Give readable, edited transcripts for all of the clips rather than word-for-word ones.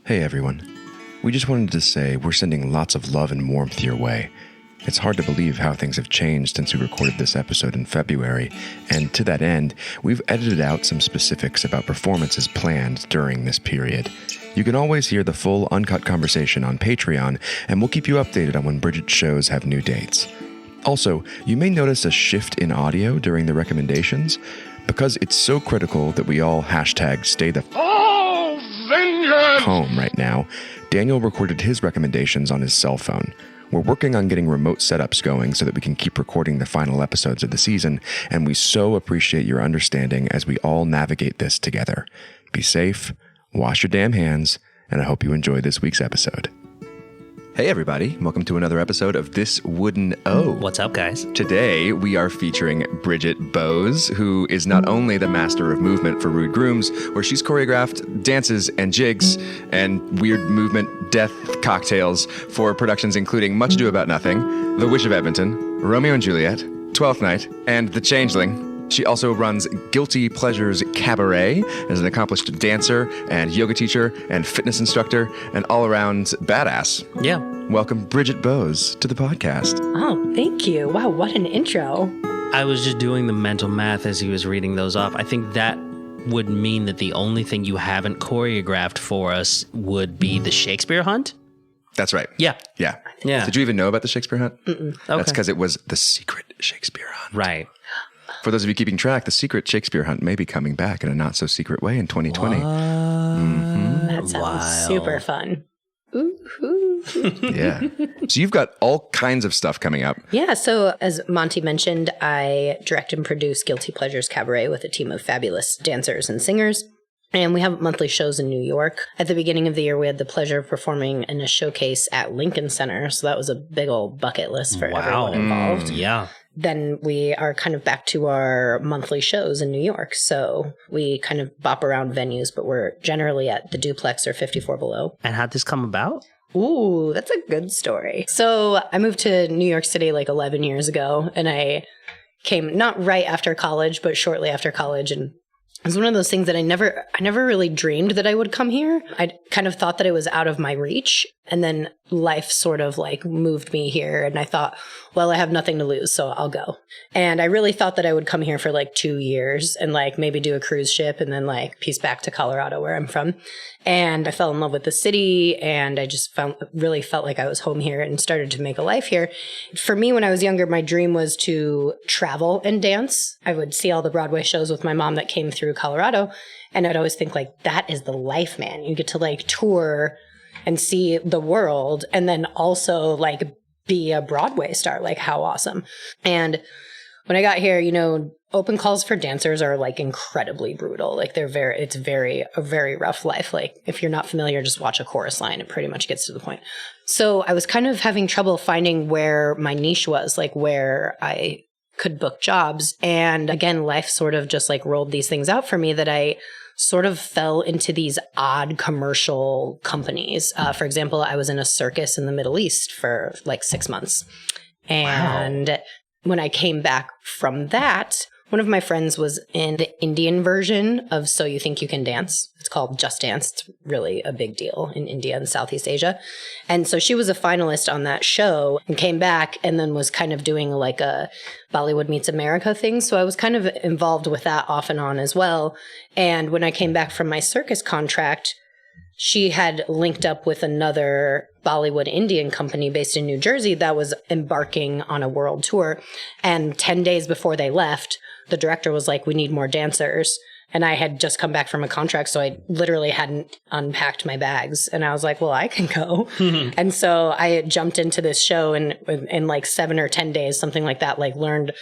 Hey everyone. We just wanted to say we're sending lots of love and warmth your way. It's hard to believe how things have changed since we recorded this episode in February, and to that end, we've edited out some specifics about performances planned during this period. You can always hear the full uncut conversation on Patreon, and we'll keep you updated on when Bridget's shows have new dates. Also, you may notice a shift in audio during the recommendations, because it's so critical that we all hashtag stay the home right now. Daniel recorded his recommendations on his cell phone. We're working on getting remote setups going so that we can keep recording the final episodes of the season, and we so appreciate your understanding as we all navigate this together. Be safe, wash your damn hands, and I hope you enjoy this week's episode. Hey everybody, welcome to another episode of This Wooden O. What's up, guys? Today we are featuring Bridget Bose, who is not only the master of movement for Rude Grooms, where she's choreographed dances and jigs and weird movement death cocktails for productions including Much Ado About Nothing, The Witch of Edmonton, Romeo and Juliet, Twelfth Night, and The Changeling. She also runs Guilty Pleasures Cabaret as an accomplished dancer and yoga teacher and fitness instructor and all-around badass. Yeah. Welcome, Bridget Bose, to the podcast. Oh, thank you. Wow, what an intro. I was just doing the mental math as he was reading those off. I think that would mean that the only thing you haven't choreographed for us would be the Shakespeare Hunt? That's right. Yeah. Yeah. Yeah. Did you even know about the Shakespeare Hunt? Mm-mm. Okay. That's because it was the Secret Shakespeare Hunt. Right. For those of you keeping track, the Secret Shakespeare Hunt may be coming back in a not-so-secret way in 2020. That sounds super fun. Ooh. Yeah. So you've got all kinds of stuff coming up. Yeah, so as Monty mentioned, I direct and produce Guilty Pleasures Cabaret with a team of fabulous dancers and singers. And we have monthly shows in New York. At the beginning of the year, we had the pleasure of performing in a showcase at Lincoln Center. So that was a big old bucket list for everyone involved. Yeah. Then we are kind of back to our monthly shows in New York. So we kind of bop around venues, but we're generally at the Duplex or 54 Below. And how'd this come about? Ooh, that's a good story. So I moved to New York City like 11 years ago, and I came not right after college, but shortly after college. And it was one of those things that I never really dreamed that I would come here. I kind of thought that it was out of my reach. And then life sort of like moved me here. And I thought, well, I have nothing to lose, so I'll go. And I really thought that I would come here for like 2 years and like maybe do a cruise ship and then like piece back to Colorado where I'm from. And I fell in love with the city, and I just really felt like I was home here and started to make a life here. For me, when I was younger, my dream was to travel and dance. I would see all the Broadway shows with my mom that came through Colorado. And I'd always think like, that is the life, man. You get to like tour and see the world, and then also like be a Broadway star. Like, how awesome. And when I got here, you know, open calls for dancers are like incredibly brutal. Like it's a very rough life. Like if you're not familiar, just watch a chorus line. It pretty much gets to the point. So I was kind of having trouble finding where my niche was, like where I could book jobs. And again, life sort of just like rolled these things out for me that I sort of fell into these odd commercial companies. For example, I was in a circus in the Middle East for like 6 months. And when I came back from that, one of my friends was in the Indian version of So You Think You Can Dance. It's called Just Dance. It's really a big deal in India and Southeast Asia. And so she was a finalist on that show and came back and then was kind of doing like a Bollywood Meets America thing. So I was kind of involved with that off and on as well. And when I came back from my circus contract, she had linked up with another Bollywood Indian company based in New Jersey that was embarking on a world tour. And 10 days before they left, the director was like, we need more dancers. And I had just come back from a contract, so I literally hadn't unpacked my bags. And I was like, well, I can go. And so I jumped into this show and in like 7 or 10 days, something like that, like learned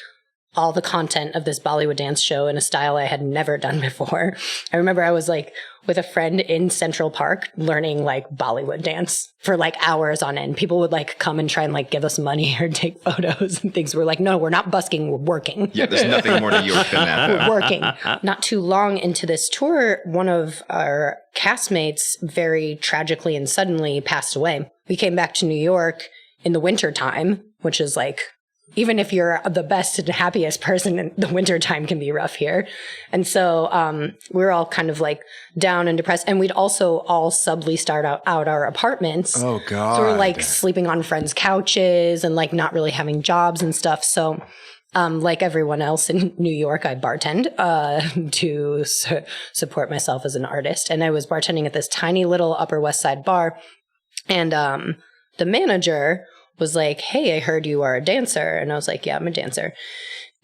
all the content of this Bollywood dance show in a style I had never done before. I remember I was like with a friend in Central Park learning like Bollywood dance for like hours on end. People would like come and try and like give us money or take photos and things. We're like, no, we're not busking, we're working. Yeah, there's nothing more to York than that. We're working. Not too long into this tour, one of our castmates very tragically and suddenly passed away. We came back to New York in the winter time, which is like even if you're the best and happiest person, the winter time can be rough here. And so we were all kind of like down and depressed. And we'd also all subleased out our apartments. Oh, God. So we were like sleeping on friends' couches and like not really having jobs and stuff. So like everyone else in New York, I bartend to support myself as an artist. And I was bartending at this tiny little Upper West Side bar. And the manager was like, hey, I heard you are a dancer. And I was like, yeah, I'm a dancer.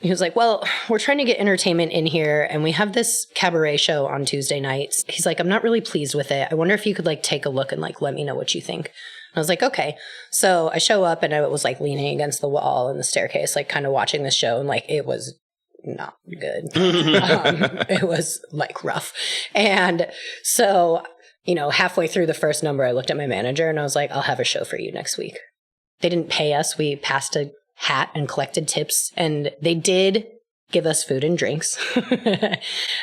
He was like, well, we're trying to get entertainment in here and we have this cabaret show on Tuesday nights. He's like, I'm not really pleased with it. I wonder if you could like take a look and like let me know what you think. And I was like, okay. So I show up and I was like leaning against the wall in the staircase, like kind of watching the show, and like it was not good. It was like rough. And so, you know, halfway through the first number, I looked at my manager and I was like, I'll have a show for you next week. They didn't pay us. We passed a hat and collected tips, and they did give us food and drinks.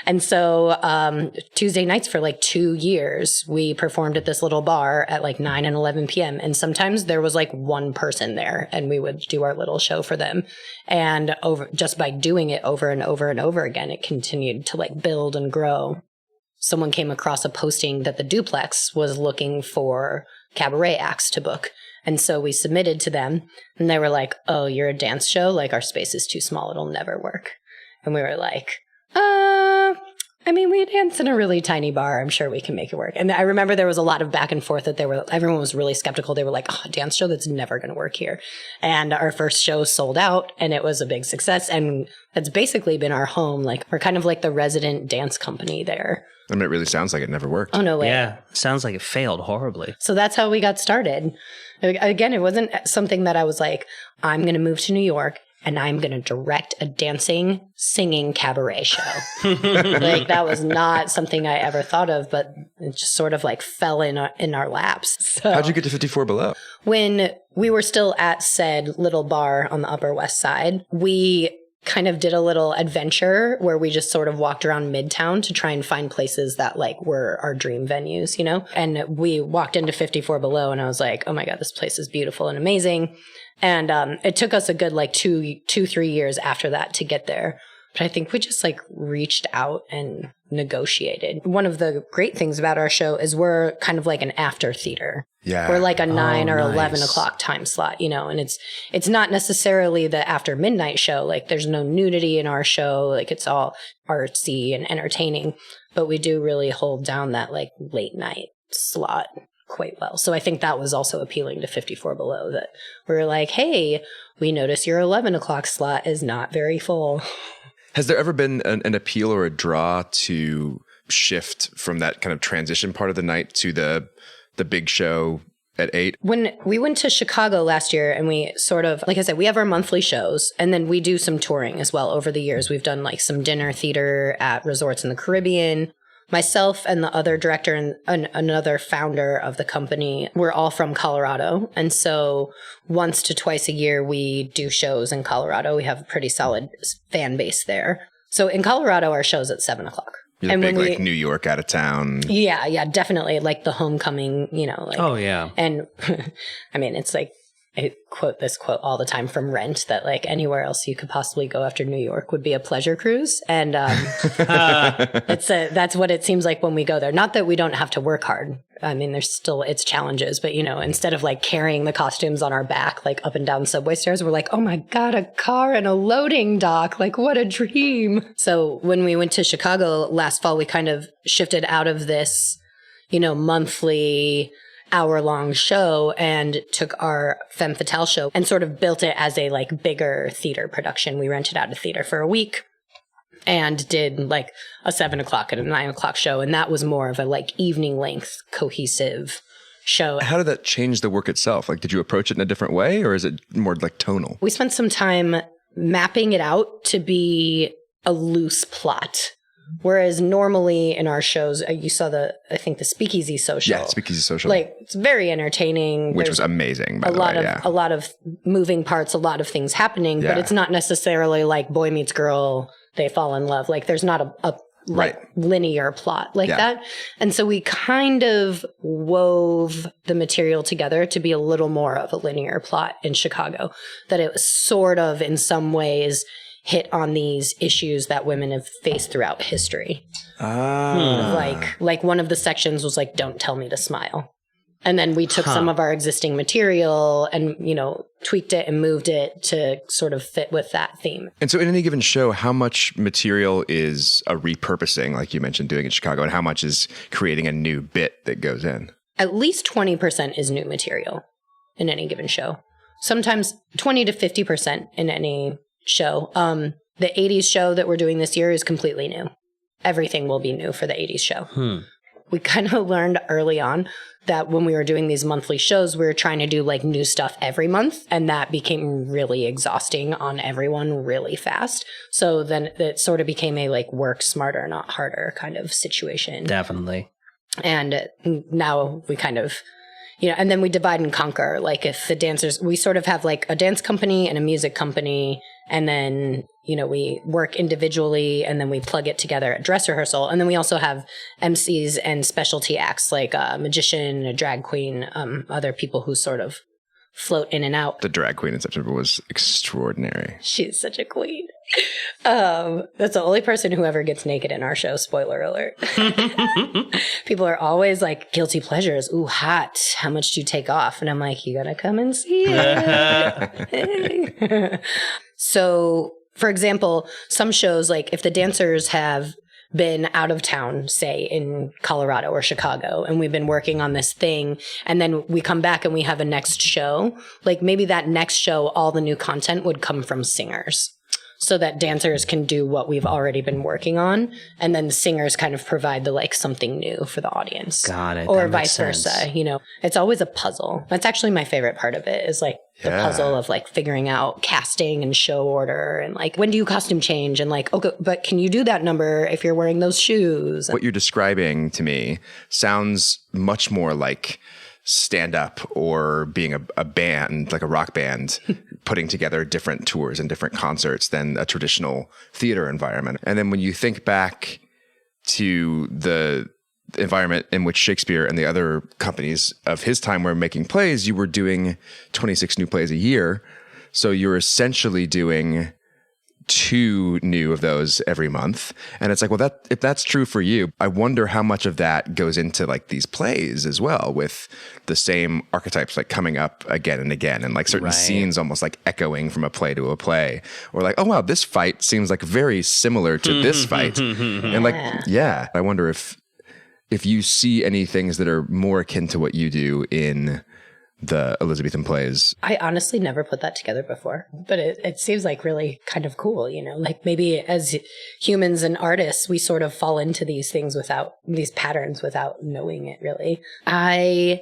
And so Tuesday nights for like 2 years, we performed at this little bar at like 9 and 11 p.m. And sometimes there was like one person there and we would do our little show for them. And just by doing it over and over and over again, it continued to like build and grow. Someone came across a posting that the Duplex was looking for cabaret acts to book. And so we submitted to them and they were like, oh, you're a dance show? Like our space is too small. It'll never work. And we were like, I mean, we dance in a really tiny bar. I'm sure we can make it work. And I remember there was a lot of back and forth that everyone was really skeptical. They were like, oh, a dance show? That's never going to work here. And our first show sold out and it was a big success. And that's basically been our home. Like we're kind of like the resident dance company there. I mean, it really sounds like it never worked. Oh, no way. Yeah. Sounds like it failed horribly. So that's how we got started. Again, it wasn't something that I was like, I'm going to move to New York and I'm going to direct a dancing, singing cabaret show. Like that was not something I ever thought of, but it just sort of like fell in our laps. So how'd you get to 54 Below? When we were still at said little bar on the Upper West Side, we kind of did a little adventure where we just sort of walked around Midtown to try and find places that like were our dream venues, you know? And we walked into 54 Below and I was like, oh my God, this place is beautiful and amazing. And it took us a good like 3 years after that to get there. But I think we just like reached out and negotiated. One of the great things about our show is we're kind of like an after theater. Yeah. We're like a 9 or nice. 11 o'clock time slot, you know, and it's not necessarily the after midnight show. Like there's no nudity in our show. Like it's all artsy and entertaining, but we do really hold down that like late night slot quite well. So I think that was also appealing to 54 Below, that we were like, hey, we notice your 11 o'clock slot is not very full. Has there ever been an appeal or a draw to shift from that kind of transition part of the night to the big show at 8? When we went to Chicago last year and we sort of, like I said, we have our monthly shows and then we do some touring as well over the years. We've done like some dinner theater at resorts in the Caribbean. Myself and the other director and another founder of the company, we're all from Colorado. And so once to twice a year, we do shows in Colorado. We have a pretty solid fan base there. So in Colorado, our show's at 7 o'clock. You're and big, when like New York out of town. Yeah, definitely. Like the homecoming, you know. Like, oh, yeah. And I mean, it's like, I quote this quote all the time from Rent, that like anywhere else you could possibly go after New York would be a pleasure cruise. And that's what it seems like when we go there. Not that we don't have to work hard. I mean, there's still its challenges, but you know, instead of like carrying the costumes on our back, like up and down subway stairs, we're like, oh my God, a car and a loading dock. Like what a dream. So when we went to Chicago last fall, we kind of shifted out of this, you know, monthly hour-long show and took our Femme Fatale show and sort of built it as a like bigger theater production. We rented out a theater for a week and did like a 7 o'clock and a 9 o'clock show. And that was more of a like evening length cohesive show. How did that change the work itself? Like, did you approach it in a different way or is it more like tonal? We spent some time mapping it out to be a loose plot. Whereas normally in our shows, you saw the Speakeasy Social. Yeah, Speakeasy Social. Like, it's very entertaining. Which was amazing, by the way, yeah. A lot of moving parts, a lot of things happening, Yeah. but it's not necessarily like boy meets girl, they fall in love. Like, there's not a linear plot like that. And so we kind of wove the material together to be a little more of a linear plot in Chicago, that it was sort of in some ways hit on these issues that women have faced throughout history. Like one of the sections was like, don't tell me to smile. And then we took some of our existing material and, tweaked it and moved it to sort of fit with that theme. And so in any given show, how much material is a repurposing, like you mentioned doing in Chicago, and how much is creating a new bit that goes in? At least 20% is new material in any given show. Sometimes 20 to 50% in any show. The 80s show that we're doing this year is completely new. Everything will be new for the 80s show. We kind of learned early on that when we were doing these monthly shows, we were trying to do like new stuff every month. And that became really exhausting on everyone really fast. So then it sort of became a like work smarter, not harder kind of situation. Definitely. And now we kind of, and then we divide and conquer. Like if the dancers, we sort of have like a dance company and a music company. And then, we work individually and then we plug it together at dress rehearsal. And then we also have MCs and specialty acts like a magician, a drag queen, other people who sort of float in and out. The drag queen in September was extraordinary. She's such a queen. That's the only person who ever gets naked in our show. Spoiler alert. People are always like, guilty pleasures. Ooh, hot. How much do you take off? And I'm like, you gotta come and see it. So, for example, some shows, like if the dancers have been out of town, say in Colorado or Chicago, and we've been working on this thing, and then we come back and we have a next show, like maybe that next show, all the new content would come from singers. So that dancers can do what we've already been working on, and then the singers kind of provide the like something new for the audience. Got it. Or vice versa. It's always a puzzle. That's actually my favorite part of it, is like the puzzle of like figuring out casting and show order and like when do you costume change and like, okay, but can you do that number if you're wearing those shoes? What you're describing to me sounds much more like stand up or being a band, like a rock band, putting together different tours and different concerts than a traditional theater environment. And then when you think back to the environment in which Shakespeare and the other companies of his time were making plays, you were doing 26 new plays a year. So you're essentially doing 2 new of those every month. And it's like, well, if that's true for you, I wonder how much of that goes into like these plays as well, with the same archetypes like coming up again and again, and like certain scenes almost like echoing from a play to a play, or like, oh wow, this fight seems like very similar to this fight. And like, I wonder if you see any things that are more akin to what you do in the Elizabethan plays. I honestly never put that together before, but it seems like really kind of cool, like maybe as humans and artists, we sort of fall into these things these patterns without knowing it really. I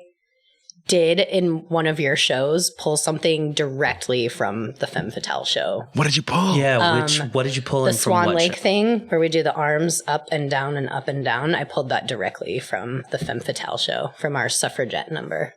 did in one of your shows pull something directly from the Femme Fatale show. What did you pull? Yeah, what did you pull in from the Swan what Lake show? thing where we do the arms up and down and up and down. I pulled that directly from the Femme Fatale show, from our suffragette number.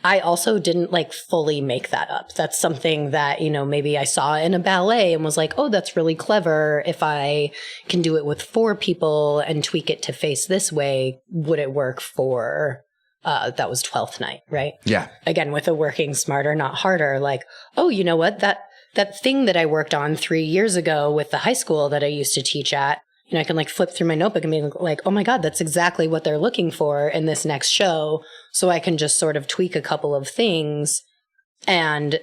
I also didn't like fully make that up. That's something that, maybe I saw in a ballet and was like, oh, that's really clever. If I can do it with 4 people and tweak it to face this way, would it work for, that was 12th Night, right? Yeah. Again, with a working smarter, not harder, like, oh, you know what? That thing that I worked on 3 years ago with the high school that I used to teach at, I can like flip through my notebook and be like, oh my God, that's exactly what they're looking for in this next show. So I can just sort of tweak a couple of things. And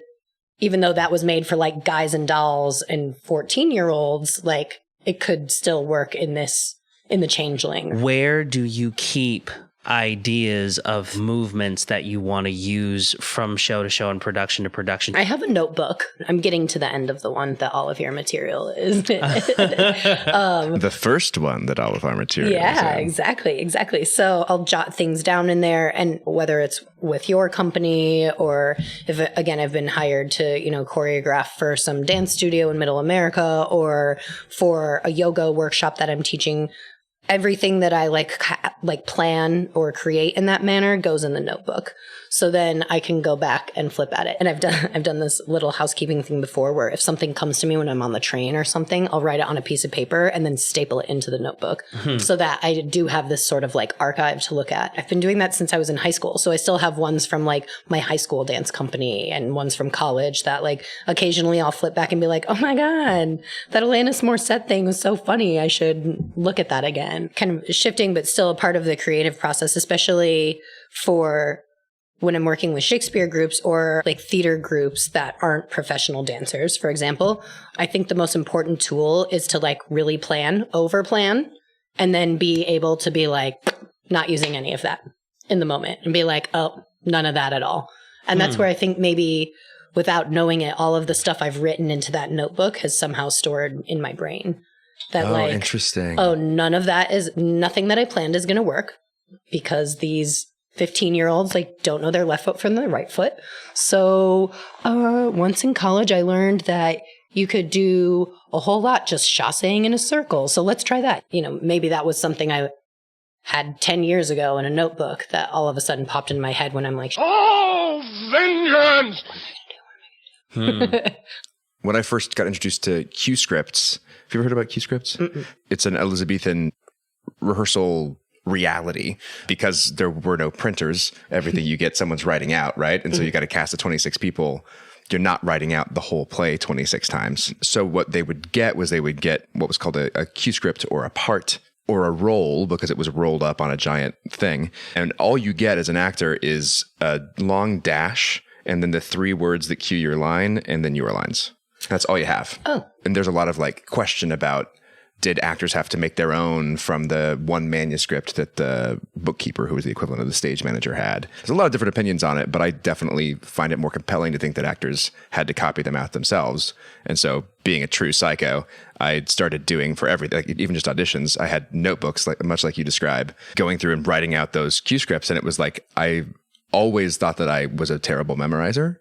even though that was made for like guys and dolls and 14-year-olds, like it could still work in the Changeling. Where do you keep ideas of movements that you want to use from show to show and production to production? I have a notebook. I'm getting to the end of the one that all of your material is. The first one that all of our material is. Yeah, exactly. So I'll jot things down in there, and whether it's with your company or if, again, I've been hired to, choreograph for some dance studio in Middle America or for a yoga workshop that I'm teaching, everything that I like plan or create in that manner goes in the notebook. So then I can go back and flip at it. And I've done this little housekeeping thing before where if something comes to me when I'm on the train or something, I'll write it on a piece of paper and then staple it into the notebook so that I do have this sort of like archive to look at. I've been doing that since I was in high school. So I still have ones from like my high school dance company and ones from college that like occasionally I'll flip back and be like, oh my God, that Alanis Morissette thing was so funny. I should look at that again. Kind of shifting, but still a part of the creative process, especially for when I'm working with Shakespeare groups or like theater groups that aren't professional dancers, for example. I think the most important tool is to like really overplan, and then be able to be like not using any of that in the moment and be like, oh, none of that at all. And that's where I think maybe without knowing it, all of the stuff I've written into that notebook has somehow stored in my brain. That like, interesting. Oh, nothing that I planned is going to work because these 15-year-olds like don't know their left foot from their right foot. So once in college, I learned that you could do a whole lot just chassing in a circle. So let's try that. You know, maybe that was something I had 10 years ago in a notebook that all of a sudden popped in my head when I'm like, oh, vengeance! When I first got introduced to Q scripts, have you ever heard about Q scripts? Mm-mm. It's an Elizabethan rehearsal reality because there were no printers. Everything you get, someone's writing out, right? And so you got a cast of 26 people. You're not writing out the whole play 26 times. So what they would get was they would get what was called a Q script or a part or a roll because it was rolled up on a giant thing. And all you get as an actor is a long dash and then the 3 words that cue your line and then your lines. That's all you have. Oh. And there's a lot of like question about did actors have to make their own from the one manuscript that the bookkeeper, who was the equivalent of the stage manager, had? There's a lot of different opinions on it, but I definitely find it more compelling to think that actors had to copy them out themselves. And so being a true psycho, I started doing for everything, like even just auditions, I had notebooks, like much like you describe, going through and writing out those Q scripts. And it was like, I always thought that I was a terrible memorizer.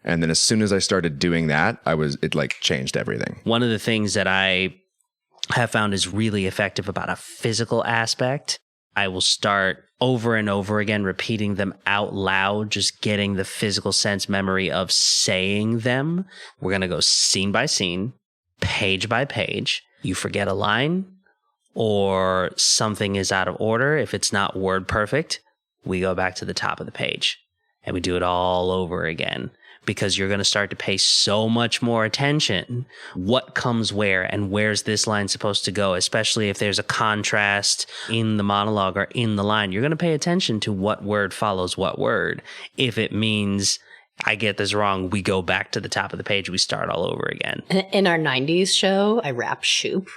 And then as soon as I started doing that, it like changed everything. One of the things that I have found is really effective about a physical aspect. I will start over and over again, repeating them out loud, just getting the physical sense memory of saying them. We're going to go scene by scene, page by page. You forget a line or something is out of order. If it's not word perfect, we go back to the top of the page and we do it all over again. Because you're going to start to pay so much more attention. What comes where and where's this line supposed to go, especially if there's a contrast in the monologue or in the line. You're going to pay attention to what word follows what word. If it means I get this wrong, we go back to the top of the page. We start all over again. In our 90s show, I rap Shoop.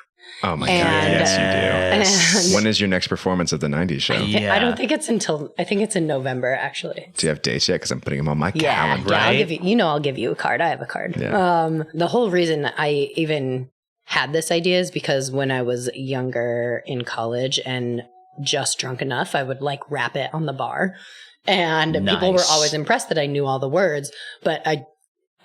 Oh my God. Yes, you do. When is your next performance of the 90s show? I don't think it's I think it's in November, actually. Do you have dates yet? Because I'm putting them on my calendar. Yeah, I'll give you a card. I have a card. Yeah. The whole reason I even had this idea is because when I was younger in college and just drunk enough, I would like rap it on the bar. And people were always impressed that I knew all the words, but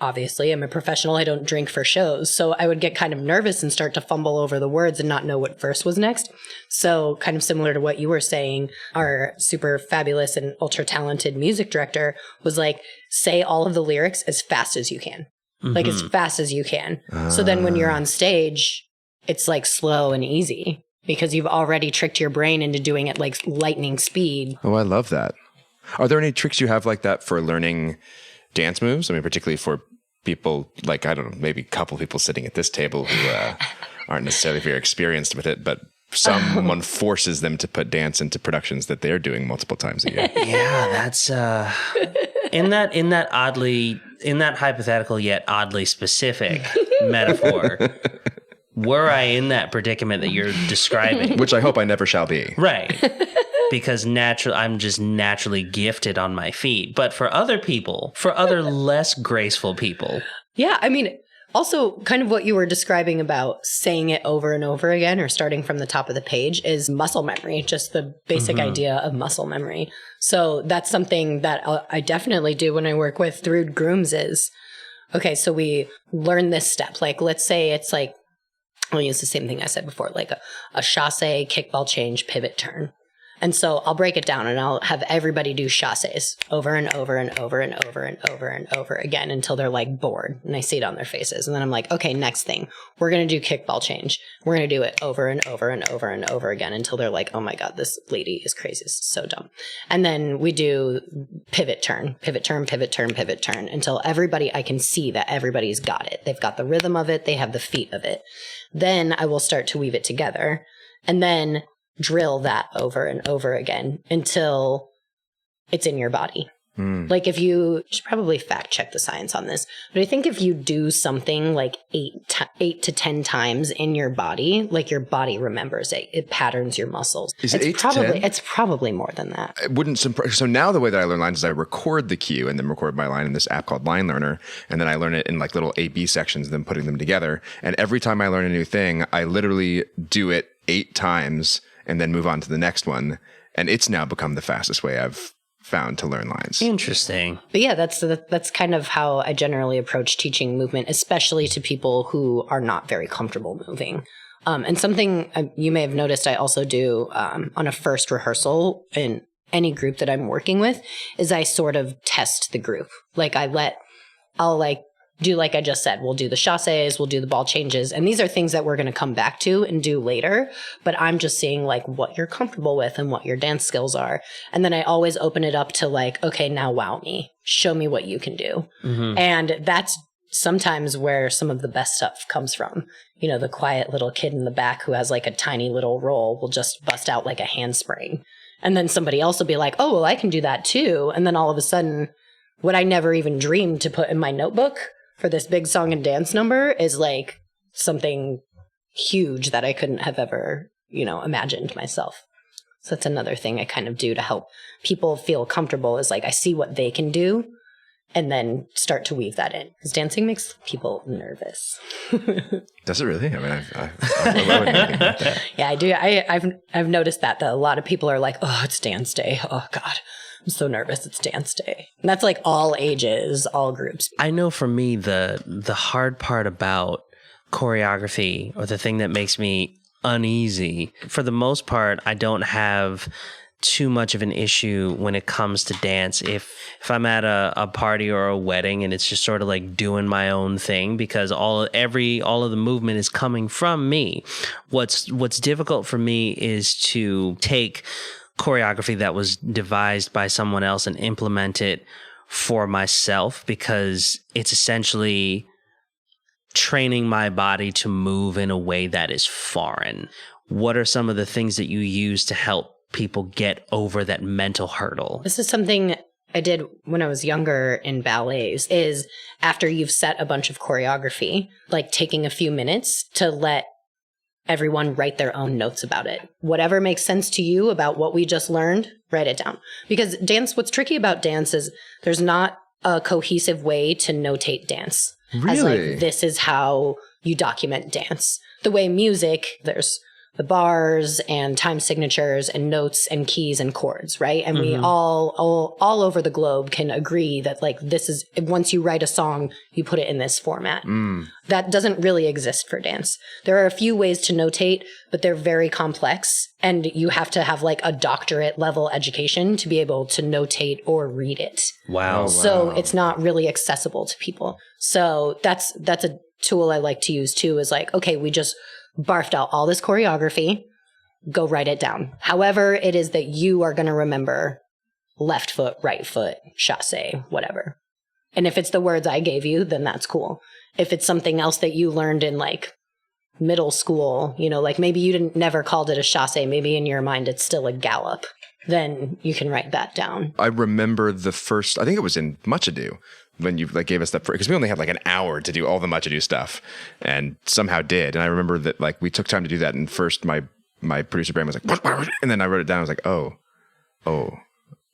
obviously, I'm a professional. I don't drink for shows. So I would get kind of nervous and start to fumble over the words and not know what verse was next. So kind of similar to what you were saying, our super fabulous and ultra talented music director was like, say all of the lyrics as fast as you can. Like as fast as you can. So then when you're on stage, it's like slow and easy because you've already tricked your brain into doing it like lightning speed. Oh, I love that. Are there any tricks you have like that for learning dance moves? I mean, particularly for people like, I don't know, maybe a couple people sitting at this table who aren't necessarily very experienced with it, but someone forces them to put dance into productions that they're doing multiple times a year. Yeah, that's in that hypothetical yet oddly specific metaphor. Were I in that predicament that you're describing, which I hope I never shall be, right? Because I'm just naturally gifted on my feet. But for other people, for other less graceful people. Yeah, I mean, also kind of what you were describing about saying it over and over again or starting from the top of the page is muscle memory, just the basic idea of muscle memory. So that's something that I definitely do when I work with through Grooms is, okay, so we learn this step. Like, let's say it's like I'll use the same thing I said before, like a chasse, kickball change, pivot turn. And so I'll break it down and I'll have everybody do chasses over and over and over and over and over and over again until they're like bored and I see it on their faces. And then I'm like, okay, next thing, we're going to do kickball change. We're going to do it over and over and over and over again until they're like, oh my God, this lady is crazy. This is so dumb. And then we do pivot turn, pivot turn, pivot turn, pivot turn until everybody, I can see that everybody's got it. They've got the rhythm of it. They have the feet of it. Then I will start to weave it together and then drill that over and over again until it's in your body. Like if you should probably fact check the science on this, but I think if you do something like 8 to 10 times in your body, like your body remembers it, it patterns your muscles. Is it 8 to 10? It's probably more than that. It wouldn't. So now the way that I learn lines is I record the cue and then record my line in this app called Line Learner, and then I learn it in like little A/B sections, then putting them together. And every time I learn a new thing, I literally do it 8 times and then move on to the next one. And it's now become the fastest way I've found to learn lines. Interesting. But yeah, that's kind of how I generally approach teaching movement, especially to people who are not very comfortable moving. And something you may have noticed I also do on a first rehearsal in any group that I'm working with is I sort of test the group. Like I'll do like I just said, we'll do the chasses, we'll do the ball changes. And these are things that we're going to come back to and do later. But I'm just seeing like what you're comfortable with and what your dance skills are. And then I always open it up to like, okay, now wow me. Show me what you can do. Mm-hmm. And that's sometimes where some of the best stuff comes from. You know, the quiet little kid in the back who has like a tiny little roll will just bust out like a handspring. And then somebody else will be like, oh, well, I can do that too. And then all of a sudden, what I never even dreamed to put in my notebook for this big song and dance number is like something huge that I couldn't have ever, imagined myself. So that's another thing I kind of do to help people feel comfortable is like I see what they can do and then start to weave that in. Because dancing makes people nervous. Does it really? I mean, I wouldn't think about that. Yeah, I do. I've noticed that a lot of people are like, oh, it's dance day. Oh, God. I'm so nervous. It's dance day. And that's like all ages, all groups. I know for me, the hard part about choreography or the thing that makes me uneasy, for the most part, I don't have too much of an issue when it comes to dance. If I'm at a party or a wedding and it's just sort of like doing my own thing because all of the movement is coming from me. What's difficult for me is to take choreography that was devised by someone else and implement it for myself because it's essentially training my body to move in a way that is foreign. What are some of the things that you use to help people get over that mental hurdle? This is something I did when I was younger in ballets is after you've set a bunch of choreography, like taking a few minutes to let everyone write their own notes about it. Whatever makes sense to you about what we just learned, write it down. Because what's tricky about dance is there's not a cohesive way to notate dance. Really? As like, this is how you document dance. The way music, there's the bars and time signatures and notes and keys and chords, right? And we all over the globe can agree that like this is, once you write a song, you put it in this format. That doesn't really exist for dance. There are a few ways to notate, but they're very complex and you have to have like a doctorate level education to be able to notate or read it. Wow. So it's not really accessible to people. So that's a tool I like to use too is like, okay, we just barfed out all this choreography, go write it down. However it is that you are going to remember left foot, right foot, chasse, whatever. And if it's the words I gave you, then that's cool. If it's something else that you learned in like middle school, like maybe you never called it a chasse, maybe in your mind it's still a gallop, then you can write that down. I remember the first, I think it was in Much Ado, when you like gave us that, because we only had like an hour to do all the Much Ado stuff and somehow did. And I remember that like we took time to do that. And first my producer Bram was like, and then I wrote it down. I was like, oh,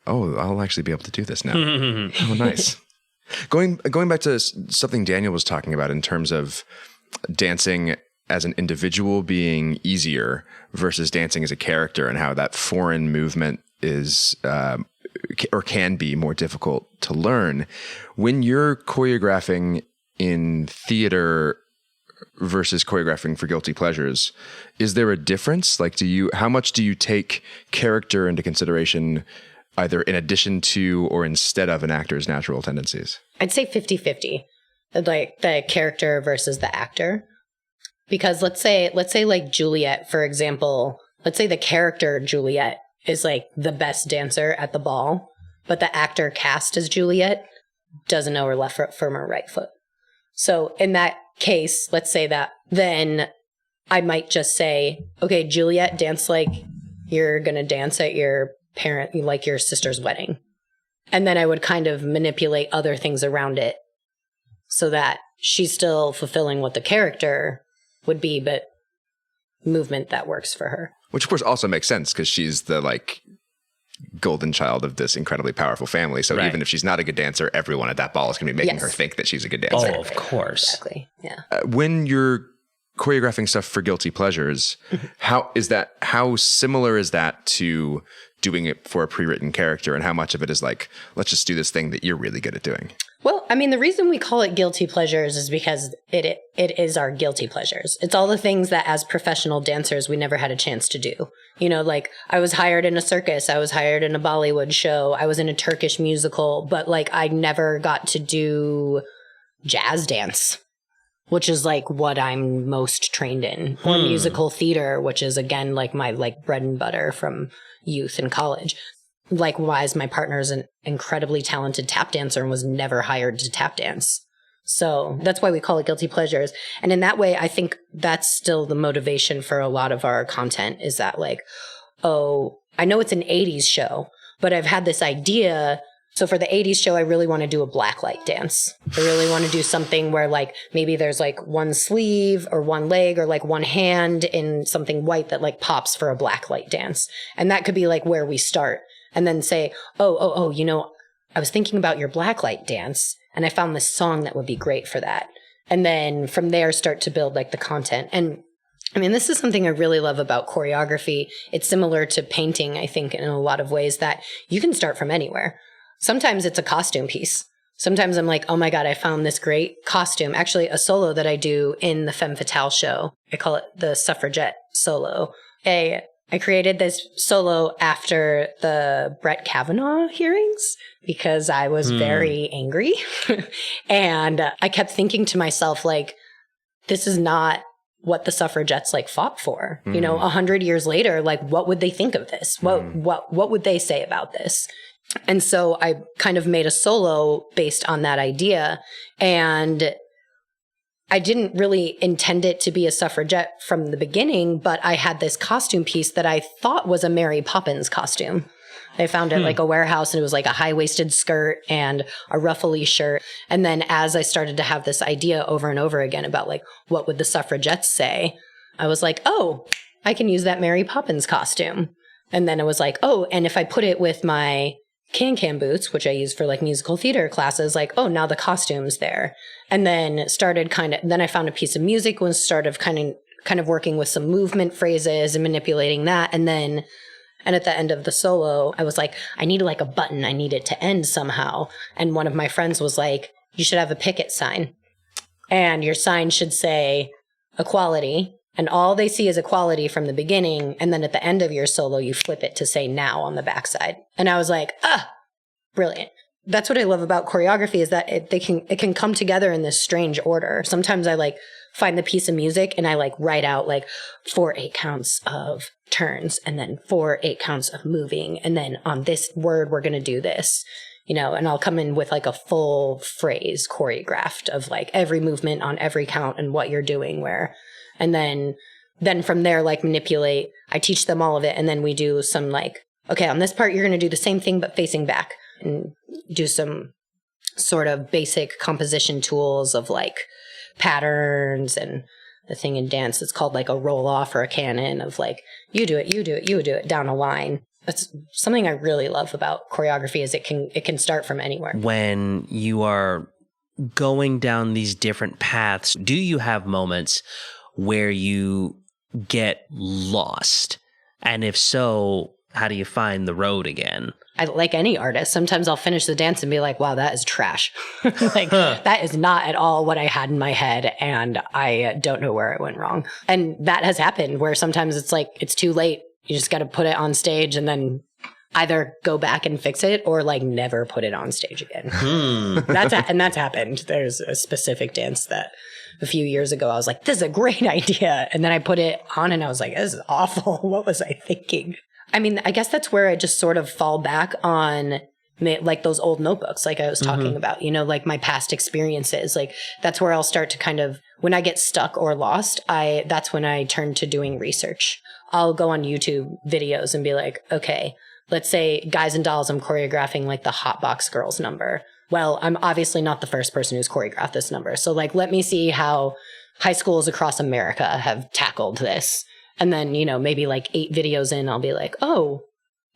I'll actually be able to do this now. Oh, nice. Going back to something Daniel was talking about in terms of dancing as an individual being easier versus dancing as a character and how that foreign movement is, or can be more difficult to learn. When you're choreographing in theater, versus choreographing for guilty pleasures, is there a difference? Like, how much do you take character into consideration, either in addition to or instead of an actor's natural tendencies? I'd say 50-50, like the character versus the actor. Because let's say like Juliet, for example, let's say the character Juliet is like the best dancer at the ball, but the actor cast as Juliet doesn't know her left foot from her right foot. So in that case, let's say that, then I might just say, okay, Juliet, dance like you're going to dance at your like your sister's wedding. And then I would kind of manipulate other things around it so that she's still fulfilling what the character would be, but movement that works for her. Which, of course, also makes sense because she's the, like, golden child of this incredibly powerful family. So even if she's not a good dancer, everyone at that ball is going to be making her think that she's a good dancer. Oh, of course. Exactly. Yeah. When you're choreographing stuff for guilty pleasures, how similar is that to doing it for a pre-written character, and how much of it is like, let's just do this thing that you're really good at doing? Well, I mean, the reason we call it guilty pleasures is because it is our guilty pleasures. It's all the things that as professional dancers, we never had a chance to do. You know, like I was hired in a circus. I was hired in a Bollywood show. I was in a Turkish musical, but like I never got to do jazz dance, which is like what I'm most trained in, or musical theater, which is again, like my like bread and butter from youth and college. Likewise, my partner is an incredibly talented tap dancer and was never hired to tap dance. So that's why we call it guilty pleasures. And in that way, I think that's still the motivation for a lot of our content, is that like, oh, I know it's an 80s show, but I've had this idea. So for the 80s show, I really want to do a blacklight dance. I really want to do something where like maybe there's like one sleeve or one leg or like one hand in something white that like pops for a blacklight dance. And that could be like where we start. And then say, oh, you know, I was thinking about your blacklight dance and I found this song that would be great for that. And then from there start to build like the content. And I mean, this is something I really love about choreography. It's similar to painting, I think, in a lot of ways, that you can start from anywhere. Sometimes it's a costume piece. Sometimes I'm like, oh my God, I found this great costume. Actually, a solo that I do in the Femme Fatale show. I call it the Suffragette solo. I created this solo after the Brett Kavanaugh hearings because I was very angry. And I kept thinking to myself, like, this is not what the suffragettes like fought for. You know, 100 years later, like, what would they think of this? What would they say about this? And so I kind of made a solo based on that idea. And I didn't really intend it to be a suffragette from the beginning, but I had this costume piece that I thought was a Mary Poppins costume. I found it like a warehouse, and it was like a high-waisted skirt and a ruffly shirt. And then as I started to have this idea over and over again about like, what would the suffragettes say? I was like, oh, I can use that Mary Poppins costume. And then it was like, oh, and if I put it with my can-can boots, which I use for like musical theater classes, like, oh, now the costume's there. And then then I found a piece of music and started kind of working with some movement phrases and manipulating that. And at the end of the solo, I was like, I need like a button. I need it to end somehow. And one of my friends was like, you should have a picket sign. And your sign should say equality. And all they see is equality from the beginning. And then at the end of your solo, you flip it to say now on the backside. And I was like, brilliant. That's what I love about choreography, is that it can come together in this strange order. Sometimes I like find the piece of music and I like write out like 4 8 counts of turns and then 4 8 counts of moving. And then on this word, we're going to do this, you know, and I'll come in with like a full phrase choreographed of like every movement on every count and what you're doing where. And then from there, like manipulate, I teach them all of it. And then we do some like, okay, on this part, you're going to do the same thing, but facing back, and do some sort of basic composition tools of like patterns. And the thing in dance, it's called like a roll off or a canon of like, you do it, you do it, you do it down a line. That's something I really love about choreography, is it can start from anywhere. When you are going down these different paths, do you have moments where you get lost? And if so, How do you find the road again? Like any artist, sometimes I'll finish the dance and be like, wow, that is trash. Like, that is not at all what I had in my head. And I don't know where it went wrong. And that has happened where sometimes it's like, it's too late. You just got to put it on stage and then either go back and fix it or like never put it on stage again. That's happened. There's a specific dance that a few years ago I was like, this is a great idea. And then I put it on and I was like, this is awful. What was I thinking? I mean, I guess that's where I just sort of fall back on like those old notebooks, like I was talking about, you know, like my past experiences. Like that's where I'll start to kind of, when I get stuck or lost, that's when I turn to doing research. I'll go on YouTube videos and be like, okay, let's say Guys and Dolls, I'm choreographing like the Hotbox Girls number. Well, I'm obviously not the first person who's choreographed this number. So like, let me see how high schools across America have tackled this. And then, you know, maybe like 8 videos in, I'll be like, oh,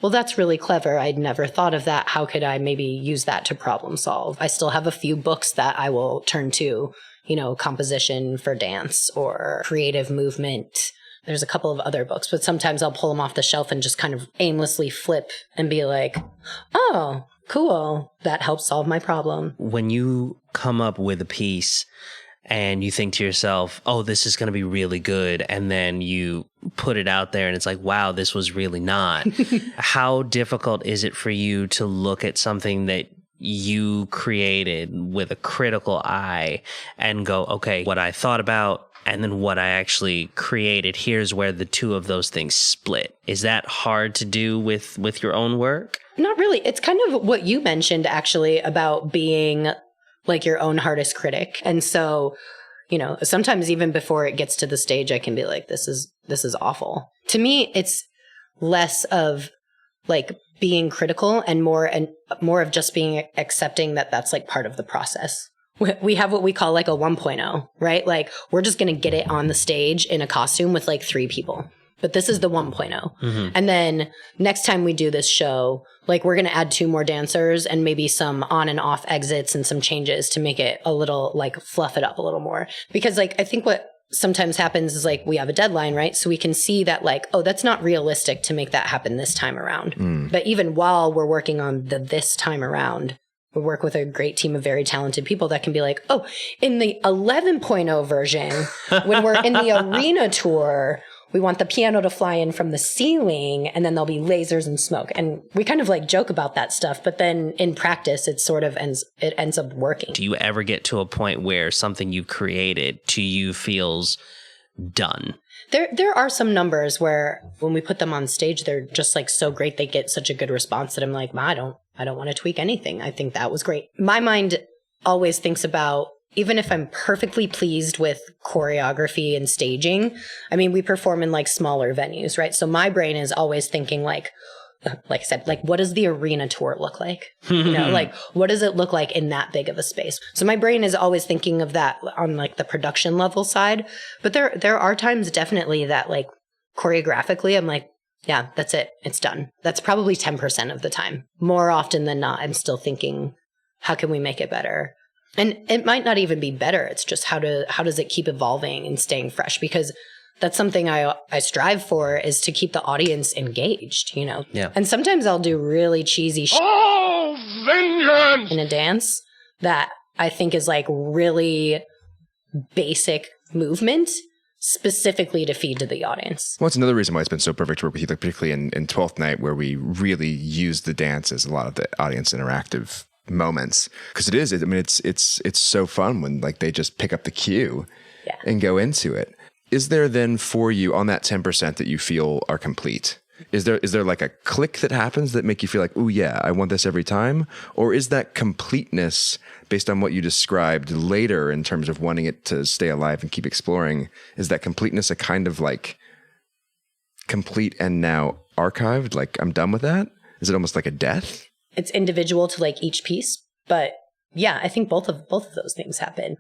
well, that's really clever. I'd never thought of that. How could I maybe use that to problem solve? I still have a few books that I will turn to, you know, composition for dance or creative movement. There's a couple of other books, but sometimes I'll pull them off the shelf and just kind of aimlessly flip and be like, oh, cool. That helps solve my problem. When you come up with a piece and you think to yourself, oh, this is going to be really good, and then you put it out there and it's like, wow, this was really not. How difficult is it for you to look at something that you created with a critical eye and go, okay, what I thought about and then what I actually created, here's where the two of those things split. Is that hard to do with your own work? Not really. It's kind of what you mentioned, actually, about being like your own hardest critic. And so, you know, sometimes even before it gets to the stage, I can be like, this is awful. To me, it's less of like being critical and more of just being accepting that that's like part of the process. We have what we call like a 1.0, right? Like we're just going to get it on the stage in a costume with like 3 people. But this is the 1.0. And then next time we do this show, like we're going to add 2 more dancers and maybe some on and off exits and some changes to make it a little like fluff it up a little more. Because like I think what sometimes happens is like we have a deadline, right? So we can see that like, oh, that's not realistic to make that happen this time around. But even while we're working on this time around, we work with a great team of very talented people that can be like, oh, in the 11.0 version, when we're in the arena tour, we want the piano to fly in from the ceiling and then there'll be lasers and smoke. And we kind of like joke about that stuff, but then in practice, it sort of ends up working. Do you ever get to a point where something you created to you feels done? There are some numbers where when we put them on stage, they're just like so great. They get such a good response that I'm like, I don't want to tweak anything. I think that was great. My mind always thinks about, even if I'm perfectly pleased with choreography and staging, I mean, we perform in like smaller venues, right? So my brain is always thinking like I said, like, what does the arena tour look like? You know, like, what does it look like in that big of a space? So my brain is always thinking of that on like the production level side. But there are times definitely that like choreographically, I'm like, yeah, that's it. It's done. That's probably 10% of the time. More often than not, I'm still thinking, how can we make it better? And it might not even be better. It's just how does it keep evolving and staying fresh? Because that's something I strive for, is to keep the audience engaged, you know? Yeah. And sometimes I'll do really cheesy shit vengeance in a dance that I think is like really basic movement specifically to feed to the audience. Well, it's another reason why it's been so perfect to work with you, like particularly in 12th Night, where we really use the dance as a lot of the audience interactive moments. Because it is, I mean, it's so fun when like they just pick up the cue and go into it. Is there then for you on that 10% that you feel are complete? Is there like a click that happens that make you feel like, oh yeah, I want this every time? Or is that completeness based on what you described later in terms of wanting it to stay alive and keep exploring? Is that completeness a kind of like complete and now archived? Like I'm done with that? Is it almost like a death? It's individual to like each piece, but yeah, I think both of those things happen.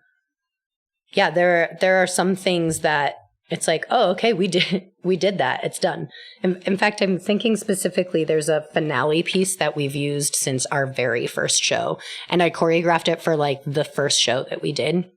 Yeah, there are some things that it's like, oh, okay, we did that. It's done. In fact, I'm thinking specifically, there's a finale piece that we've used since our very first show. And I choreographed it for like the first show that we did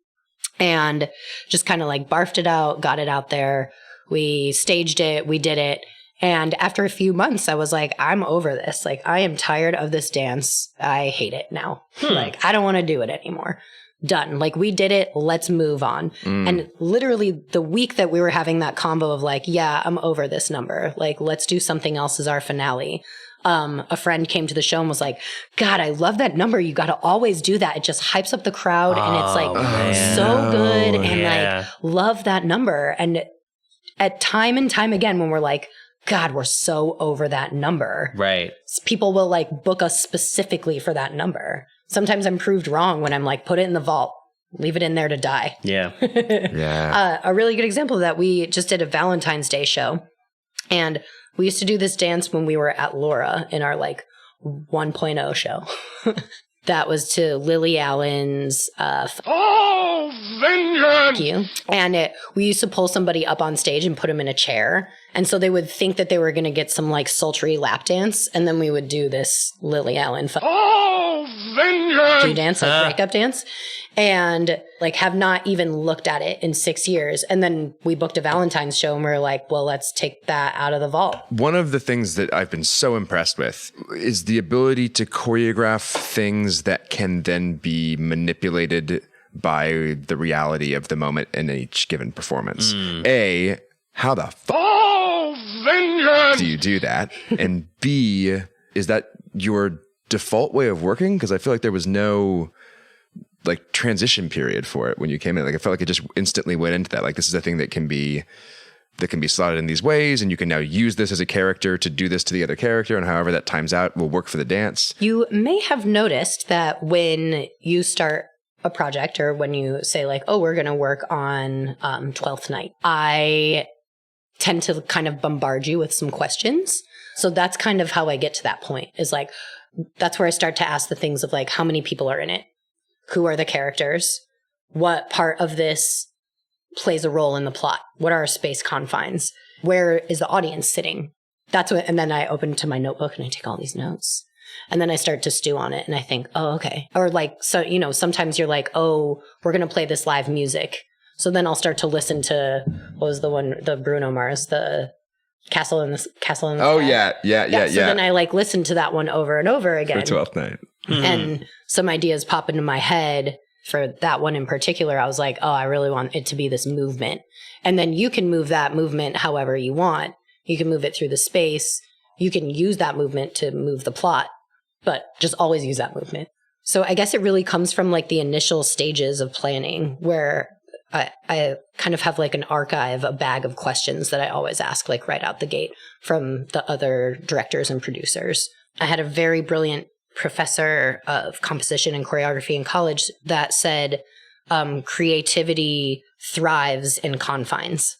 and just kind of like barfed it out, got it out there. We staged it, we did it. And after a few months, I was like, I'm over this. Like, I am tired of this dance. I hate it now. Like, I don't want to do it anymore. Done. Like, we did it. Let's move on. And literally the week that we were having that combo of like, yeah, I'm over this number. Like, let's do something else as our finale. A friend came to the show and was like, God, I love that number. You got to always do that. It just hypes up the crowd and it's like so good. And like, love that number. And at time and time again, when we're like, God, we're so over that number. Right. People will like book us specifically for that number. Sometimes I'm proved wrong when I'm like, put it in the vault, leave it in there to die. Yeah. A really good example of that, we just did a Valentine's Day show. And we used to do this dance when we were at Laura in our like 1.0 show. That was to Lily Allen's Oh, vengeance! Thank you. And we used to pull somebody up on stage and put them in a chair. And so they would think that they were going to get some like sultry lap dance. And then we would do this Lily Allen Oh, vengeance! dance, like breakup dance. And like have not even looked at it in 6 years. And then we booked a Valentine's show and we were like, well, let's take that out of the vault. One of the things that I've been so impressed with is the ability to choreograph things that can then be manipulated by the reality of the moment in each given performance. A, how the Oh, vengeance! do you do that? And B, is that your default way of working? Because I feel like there was no like transition period for it when you came in. Like I felt like it just instantly went into that. Like this is a thing that can be slotted in these ways, and you can now use this as a character to do this to the other character, and however that times out will work for the dance. You may have noticed that when you start a project or when you say like, oh, we're going to work on 12th Night, I tend to kind of bombard you with some questions. So that's kind of how I get to that point, is like, that's where I start to ask the things of like, how many people are in it? Who are the characters? What part of this plays a role in the plot? What are our space confines? Where is the audience sitting? That's what, and then I open to my notebook and I take all these notes. And then I start to stew on it and I think, oh, okay. Or like, so, you know, sometimes you're like, oh, we're going to play this live music. So then I'll start to listen to, what was the one, the Bruno Mars, the Castle in the Oh, Sky. yeah. So then I like listen to that one over and over again. For 12th Night. And some ideas pop into my head for that one in particular. I was like, oh, I really want it to be this movement. And then you can move that movement however you want. You can move it through the space. You can use that movement to move the plot, but just always use that movement. So I guess it really comes from like the initial stages of planning where I kind of have like an archive, a bag of questions that I always ask like right out the gate from the other directors and producers. I had a very brilliant professor of composition and choreography in college that said creativity thrives in confines.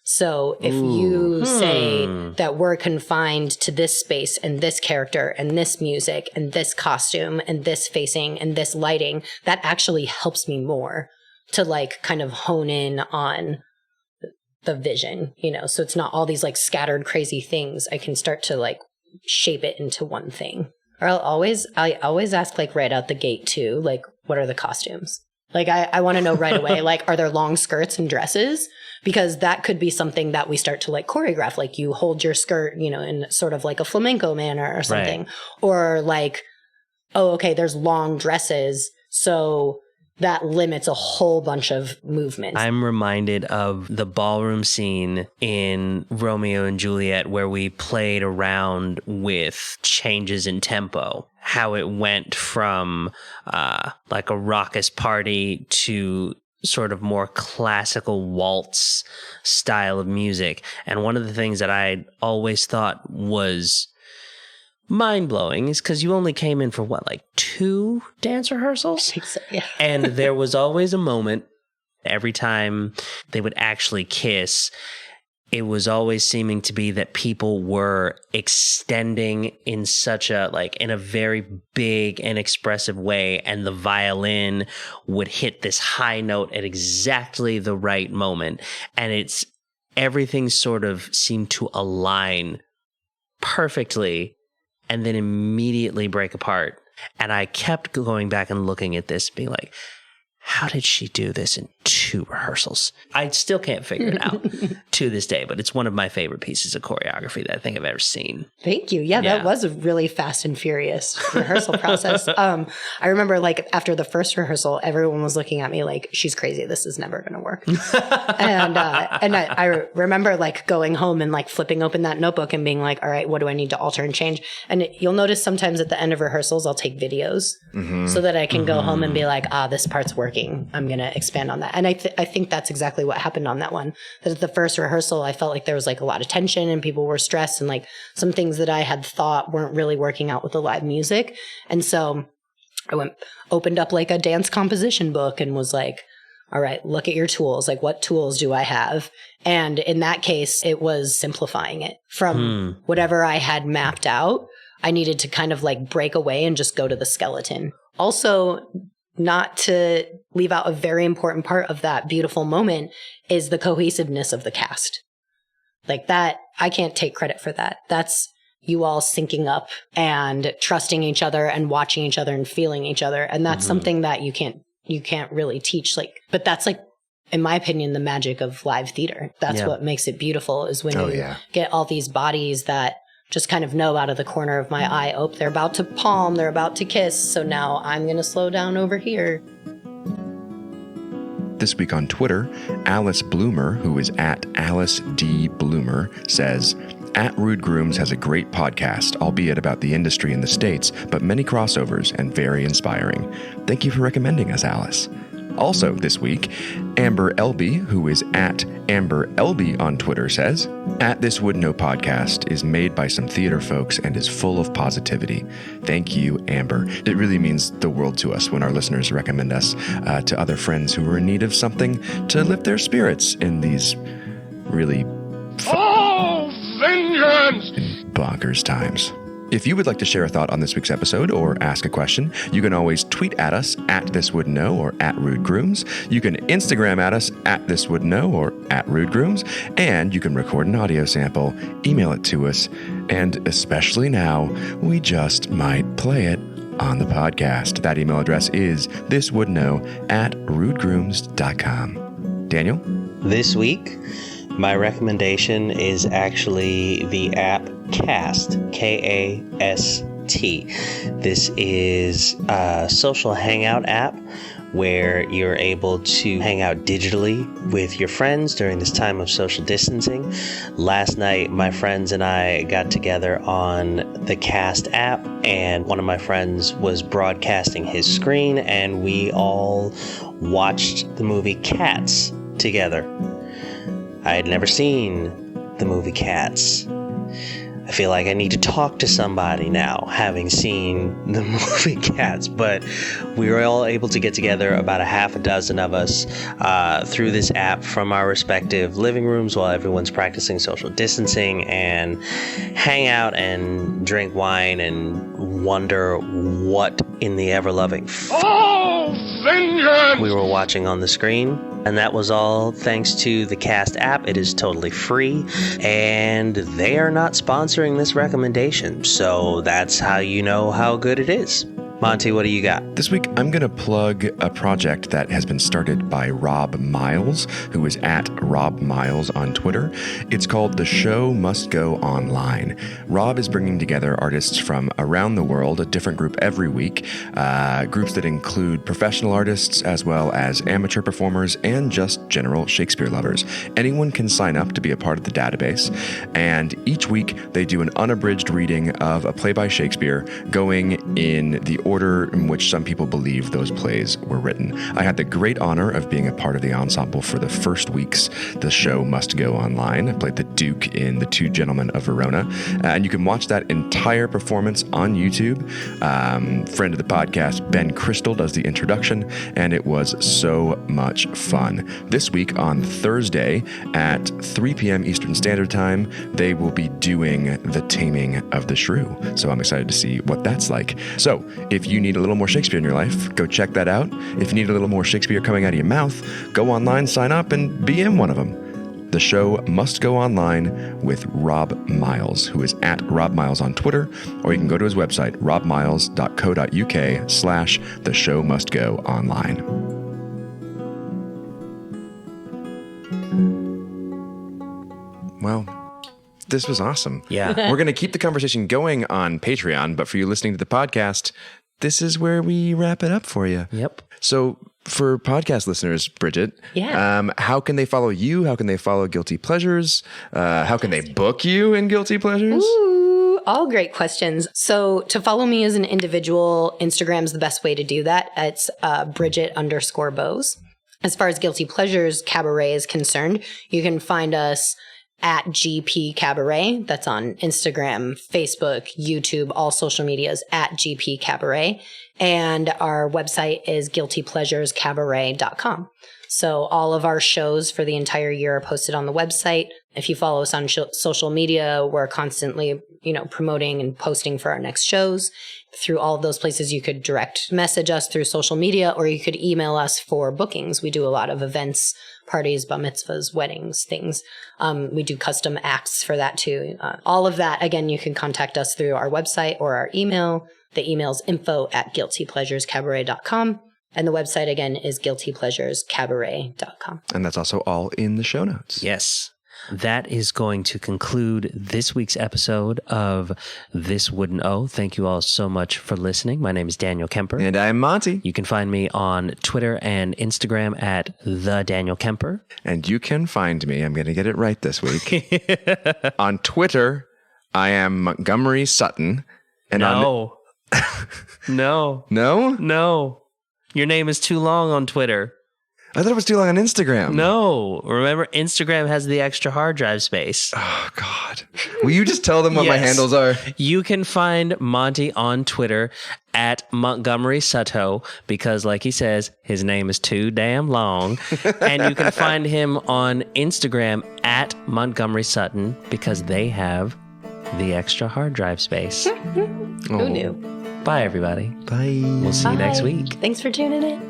So if you say that we're confined to this space and this character and this music and this costume and this facing and this lighting, that actually helps me more to like kind of hone in on the vision, you know? So it's not all these like scattered crazy things. I can start to like shape it into one thing. Or I always ask like right out the gate too, like, what are the costumes? Like, I want to know right away, like, are there long skirts and dresses? Because that could be something that we start to like choreograph. Like you hold your skirt, you know, in sort of like a flamenco manner or something. Right. Or like, oh, okay, there's long dresses. So that limits a whole bunch of movements. I'm reminded of the ballroom scene in Romeo and Juliet where we played around with changes in tempo, how it went from like a raucous party to sort of more classical waltz style of music. And one of the things that I always thought was mind-blowing is because you only came in for what, like 2 dance rehearsals? I think so, yeah. And there was always a moment every time they would actually kiss. It was always seeming to be that people were extending in such a, like, in a very big and expressive way, and the violin would hit this high note at exactly the right moment. And everything sort of seemed to align perfectly and then immediately break apart. And I kept going back and looking at this, being like, how did she do this in 2 2 rehearsals. I still can't figure it out to this day, but it's one of my favorite pieces of choreography that I think I've ever seen. Thank you. Yeah, that was a really fast and furious rehearsal process. I remember like after the first rehearsal, everyone was looking at me like, she's crazy. This is never going to work. and I remember like going home and like flipping open that notebook and being like, all right, what do I need to alter and change? And you'll notice sometimes at the end of rehearsals, I'll take videos so that I can go home and be like, this part's working. I'm going to expand on that. And I think that's exactly what happened on that one. That at the first rehearsal, I felt like there was like a lot of tension and people were stressed and like some things that I had thought weren't really working out with the live music. And so I opened up like a dance composition book and was like, all right, look at your tools. Like, what tools do I have? And in that case, it was simplifying it from whatever I had mapped out. I needed to kind of like break away and just go to the skeleton. Also, not to leave out a very important part of that beautiful moment is the cohesiveness of the cast. Like that, I can't take credit for that. That's you all syncing up and trusting each other and watching each other and feeling each other. And that's something that you can't really teach. Like, but that's like, in my opinion, the magic of live theater. That's what makes it beautiful is when you get all these bodies that just kind of know out of the corner of my eye, oh, they're about to palm, they're about to kiss. So now I'm going to slow down over here. This week on Twitter, Alice Bloomer, who is at Alice D. Bloomer, says, At Rude Grooms has a great podcast, albeit about the industry in the States, but many crossovers and very inspiring. Thank you for recommending us, Alice. Also this week, Amber Elby, who is at Amber Elby on Twitter, says, At This Would Know podcast is made by some theater folks and is full of positivity. Thank you, Amber. It really means the world to us when our listeners recommend us to other friends who are in need of something to lift their spirits in these really vengeance! bonkers times. If you would like to share a thought on this week's episode or ask a question, you can always tweet at us at This Would Know or at Rude Grooms. You can Instagram at us at This Would Know or at Rude Grooms. And you can record an audio sample, email it to us, and especially now, we just might play it on the podcast. That email address is thiswouldknow@rudegrooms.com. Daniel? This week, my recommendation is actually the app Cast, K-A-S-T. This is a social hangout app where you're able to hang out digitally with your friends during this time of social distancing. Last night, my friends and I got together on the Cast app, and one of my friends was broadcasting his screen, and we all watched the movie Cats together. I had never seen the movie Cats. I feel like I need to talk to somebody now, having seen the movie Cats, but we were all able to get together, about a half a dozen of us, through this app from our respective living rooms while everyone's practicing social distancing, and hang out and drink wine and wonder what in the ever-loving vengeance! we were watching on the screen. And that was all thanks to the Cast app. It is totally free, and they are not sponsoring this recommendation, so that's how you know how good it is. Monty, what do you got? This week, I'm going to plug a project that has been started by Rob Miles, who is at Rob Miles on Twitter. It's called The Show Must Go Online. Rob is bringing together artists from around the world, a different group every week, groups that include professional artists as well as amateur performers and just general Shakespeare lovers. Anyone can sign up to be a part of the database, and each week they do an unabridged reading of a play by Shakespeare, going in the order in which some people believe those plays were written. I had the great honor of being a part of the ensemble for the first weeks The Show Must Go Online. I played the Duke in The Two Gentlemen of Verona, and you can watch that entire performance on YouTube. Friend of the podcast, Ben Crystal, does the introduction, and it was so much fun. This week on Thursday at 3 p.m. Eastern Standard Time, they will be doing The Taming of the Shrew, so I'm excited to see what that's like. So, if you need a little more Shakespeare in your life, go check that out. If you need a little more Shakespeare coming out of your mouth, go online, sign up, and be in one of them. The Show Must Go Online with Rob Miles, who is at Rob Miles on Twitter, or you can go to his website, robmiles.co.uk/The Show Must Go Online. Well, this was awesome. Yeah. We're going to keep the conversation going on Patreon, but for you listening to the podcast, this is where we wrap it up for you. Yep. So for podcast listeners, Bridget, Yeah. how can they follow you? How can they follow Guilty Pleasures? How can they book you in Guilty Pleasures? Ooh, all great questions. So to follow me as an individual, Instagram's the best way to do that. It's Bridget_Bose. As far as Guilty Pleasures Cabaret is concerned, you can find us at GP Cabaret. That's on Instagram, Facebook, YouTube, all social medias at GP Cabaret. And our website is guiltypleasurescabaret.com. So all of our shows for the entire year are posted on the website. If you follow us on social media, we're constantly, promoting and posting for our next shows. Through all of those places, you could direct message us through social media, or you could email us for bookings. We do a lot of events, parties, bar mitzvahs, weddings, things. We do custom acts for that too. All of that, again, you can contact us through our website or our email. The email's info@guiltypleasurescabaret.com. And the website, again, is guiltypleasurescabaret.com. And that's also all in the show notes. Yes. That is going to conclude this week's episode of This Wouldn't O. Thank you all so much for listening. My name is Daniel Kemper. And I'm Monty. You can find me on Twitter and Instagram at The Daniel Kemper. And you can find me, I'm going to get it right this week. On Twitter, I am Montgomery Sutton. And No. No. No? No. Your name is too long on Twitter. I thought it was too long on Instagram. No. Remember, Instagram has the extra hard drive space. Oh, God. Will you just tell them what my Yes. handles are? You can find Monty on Twitter at Montgomery Sutto because, like he says, his name is too damn long. And you can find him on Instagram at Montgomery Sutton because they have the extra hard drive space. Who knew? Bye, everybody. Bye. We'll see you next Bye. week. Thanks for tuning in.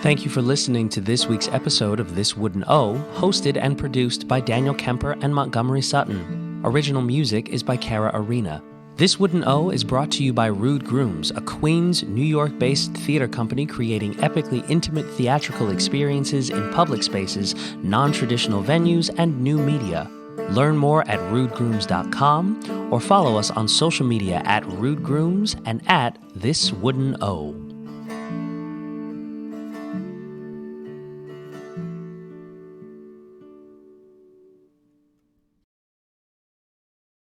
Thank you for listening to this week's episode of This Wouldn't O, hosted and produced by Daniel Kemper and Montgomery Sutton. Original music is by Cara Arena. This Wouldn't O is brought to you by Rude Grooms, a Queens, New York-based theater company creating epically intimate theatrical experiences in public spaces, non-traditional venues, and new media. Learn more at rudegrooms.com or follow us on social media at Rude Grooms and at This Wouldn't O.